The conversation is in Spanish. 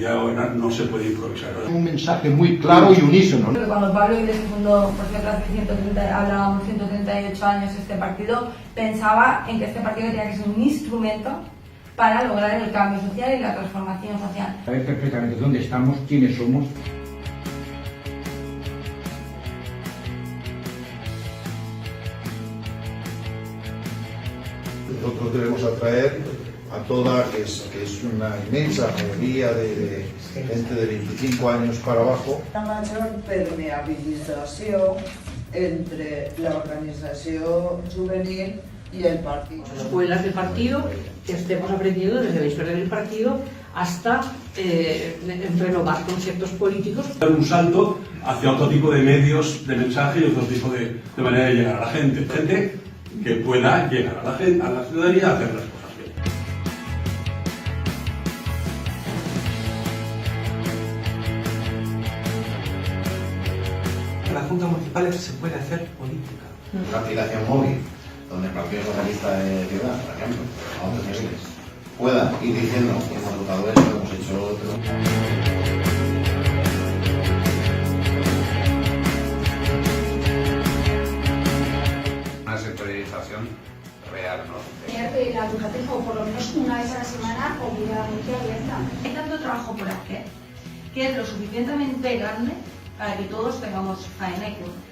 idea de gobernar no se puede improvisar. Un mensaje muy claro y unísono. Cuando Pablo Iglesias fundó por cierto, hace 130, hablábamos 138 años este partido, pensaba en que este partido tenía que ser un instrumento para lograr el cambio social y la transformación social. Saber perfectamente dónde estamos, quiénes somos. Nosotros debemos atraer a toda, que es una inmensa mayoría de gente de 25 años para abajo. Una mayor permeabilización entre la organización juvenil y el partido. Escuelas de partido que estemos aprendiendo desde la historia del partido hasta renovar conceptos políticos. Dar un salto hacia otro tipo de medios de mensaje y otro tipo de manera de llegar a la gente. Gente que pueda llegar a la gente, a la ciudadanía, a hacer las cosas bien. En las juntas municipales se puede hacer política. Una aplicación móvil donde el Partido Socialista de Ciudad, por ejemplo, a otros niveles, pueda ir diciendo que hemos votado esto, hemos hecho otro. Una sectorización real, ¿no? La biblioteca, o por lo menos una vez a la semana, obligadamente abierta. Hay tanto trabajo por hacer que es lo suficientemente grande para que todos tengamos faena y curro.